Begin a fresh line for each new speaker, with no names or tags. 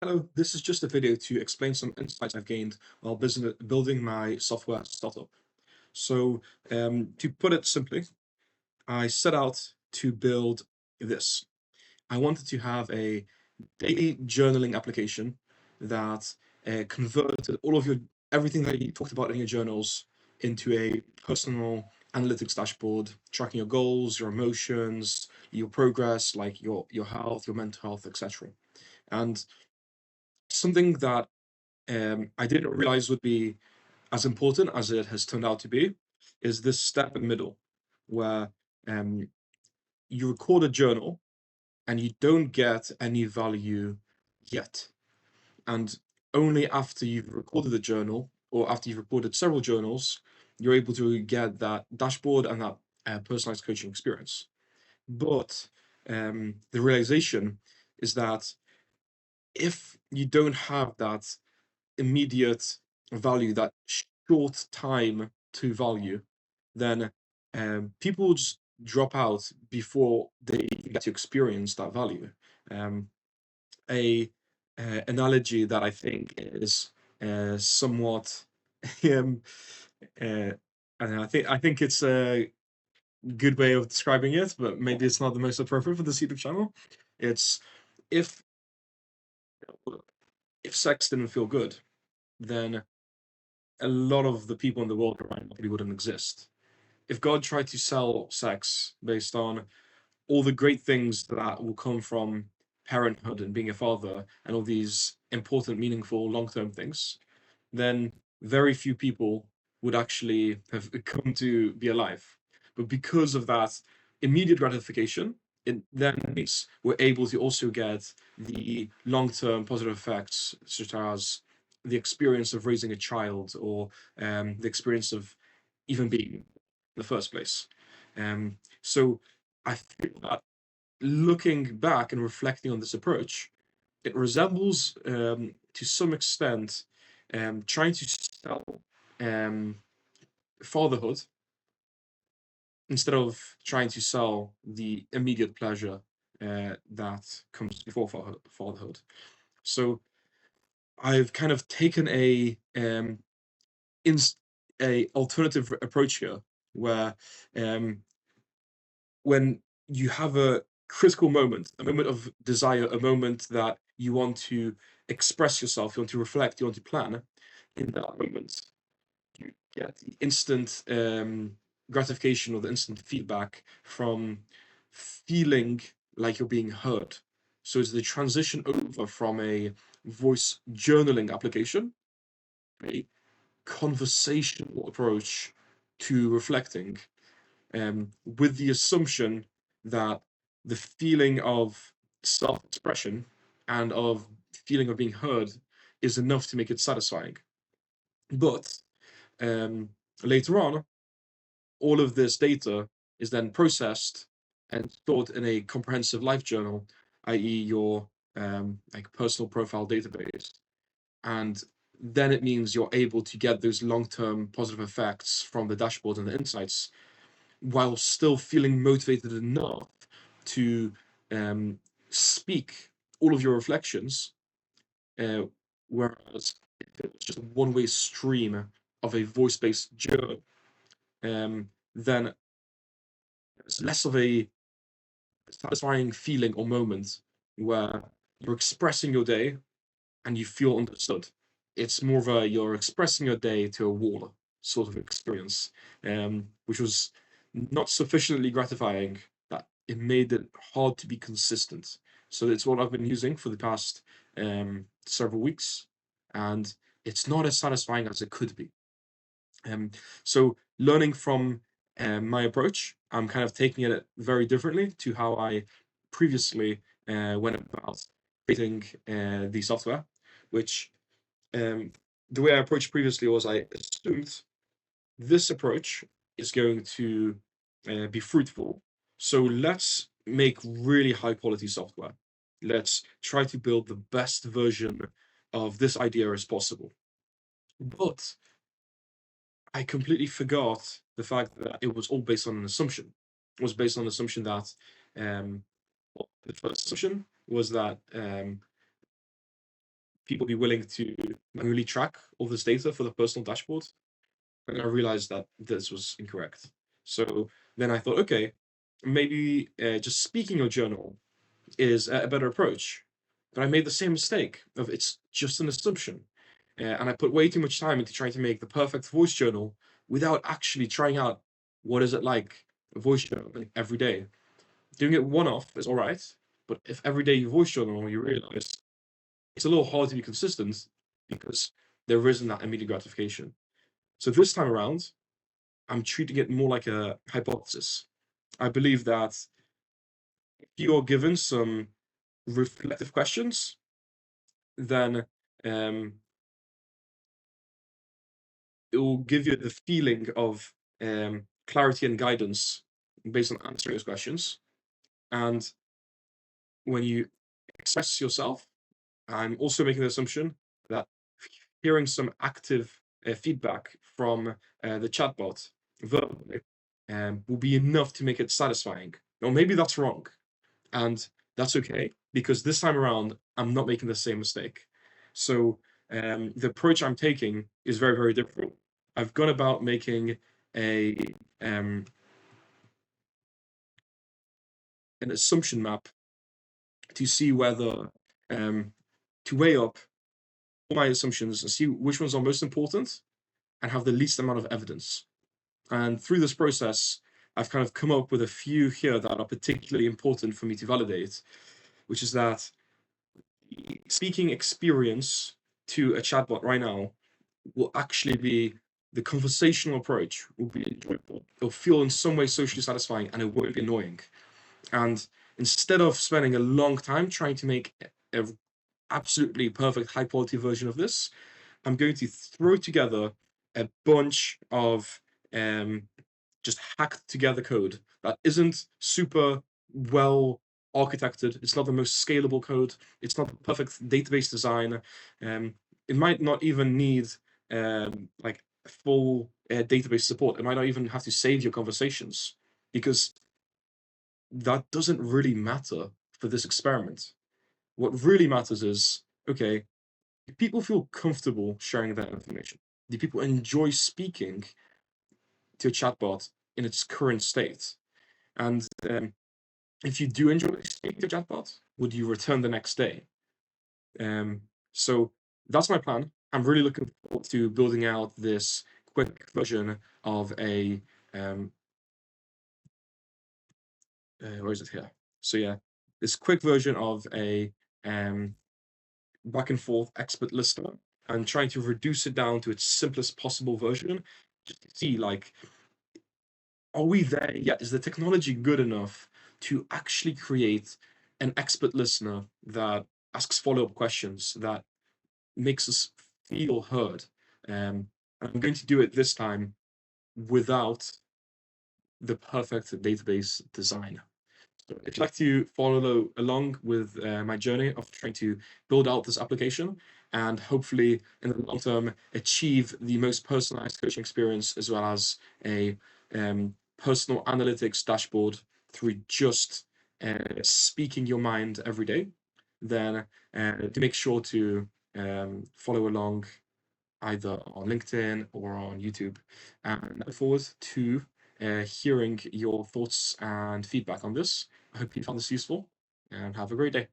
Hello, this is just a video to explain some insights I've gained while building my software startup. So, to put it simply, I set out to build this. I wanted to have a daily journaling application that converted all of your everything that you talked about in your journals into a personal analytics dashboard, tracking your goals, your emotions, your progress, like your health, your mental health, etc. And something that I didn't realize would be as important as it has turned out to be is this step in the middle where um, you record a journal and you don't get any value yet. And only after you've recorded the journal or after you've recorded several journals, you're able to get that dashboard and that personalized coaching experience. But the realization is that if you don't have that immediate value, that short time to value, then people just drop out before they get to experience that value. Um, a analogy that I think is somewhat um, uh, I don't know, I think it's a good way of describing it, but maybe it's not the most appropriate for this YouTube channel. It's if if sex didn't feel good, then a lot of the people in the world around probably wouldn't exist. If God tried to sell sex based on all the great things that will come from parenthood and being a father and all these important, meaningful, long term things, then very few people would actually have come to be alive. But because of that immediate gratification, it then means we're able to also get the long term positive effects, such as the experience of raising a child or the experience of even being in the first place. So I think that looking back and reflecting on this approach, it resembles to some extent trying to sell um, fatherhood instead of trying to sell the immediate pleasure that comes before fatherhood. So I've kind of taken ins- a alternative approach here, where um, when you have a critical moment, a moment of desire, a moment that you want to express yourself, you want to reflect, you want to plan, in that moment, you get the instant gratification or the instant feedback from feeling like you're being heard. So it's the transition over from a voice journaling application, a conversational approach to reflecting, with the assumption that the feeling of self-expression and of feeling of being heard is enough to make it satisfying. But um, later on, all of this data is then processed and stored in a comprehensive life journal, i.e., your like personal profile database, and then it means you're able to get those long-term positive effects from the dashboard and the insights while still feeling motivated enough to um, speak all of your reflections. Uh, Whereas if it was just a one-way stream of a voice-based journal, then it's less of a satisfying feeling or moment where you're expressing your day and you feel understood. It's more of a you're expressing your day to a wall sort of experience, which was not sufficiently gratifying that it made it hard to be consistent. So it's what I've been using for the past several weeks, and it's not as satisfying as it could be. So learning from my approach, I'm kind of taking it very differently to how I previously went about creating the software, which um, the way I approached previously was I assumed this approach is going to be fruitful. So let's make really high quality software. Let's try to build the best version of this idea as possible. But I completely forgot the fact that it was all based on an assumption. It was based on the assumption that well, the first assumption was that people be willing to manually track all this data for the personal dashboard. And I realized that this was incorrect. So then I thought, okay, maybe just speaking your journal is a better approach. But I made the same mistake of it's just an assumption. And I put way too much time into trying to make the perfect voice journal without actually trying out what is it like a voice journal every day. Doing it one off is all right, but if every day you voice journal, you realize it's a little hard to be consistent because there isn't that immediate gratification. So this time around, I'm treating it more like a hypothesis. I believe that if you're given some reflective questions, then um, it will give you the feeling of clarity and guidance based on answering those questions. And when you express yourself, I'm also making the assumption that hearing some active feedback from the chatbot verbally will be enough to make it satisfying. Or maybe that's wrong. And that's okay, because this time around, I'm not making the same mistake. So the approach I'm taking is very, very different. I've gone about making a an assumption map to see whether to weigh up all my assumptions and see which ones are most important and have the least amount of evidence. And through this process, I've kind of come up with a few here that are particularly important for me to validate, which is that speaking experience to a chatbot right now will actually be the conversational approach will be enjoyable. It'll feel in some way socially satisfying and it won't be annoying. And instead of spending a long time trying to make a absolutely perfect high quality version of this, I'm going to throw together a bunch of just hacked together code that isn't super well architected. It's not the most scalable code. It's not the perfect database design. It might not even need like full database support. It might not even have to save your conversations because that doesn't really matter for this experiment. What really matters is, okay, do people feel comfortable sharing that information? Do people enjoy speaking to a chatbot in its current state? And if you do enjoy speaking to a chatbot, would you return the next day? So that's my plan. I'm really looking forward to building out this quick version of a where is it here? So yeah, this quick version of a back and forth expert listener and trying to reduce it down to its simplest possible version, just to see like, are we there yet? Is the technology good enough to actually create an expert listener that asks follow-up questions, that makes us feel heard? And I'm going to do it this time without the perfect database design. So if you'd like to follow along with my journey of trying to build out this application and hopefully in the long term achieve the most personalized coaching experience as well as a personal analytics dashboard through just speaking your mind every day, then to make sure to follow along either on LinkedIn or on YouTube. And I look forward to hearing your thoughts and feedback on this. I hope you found this useful and have a great day.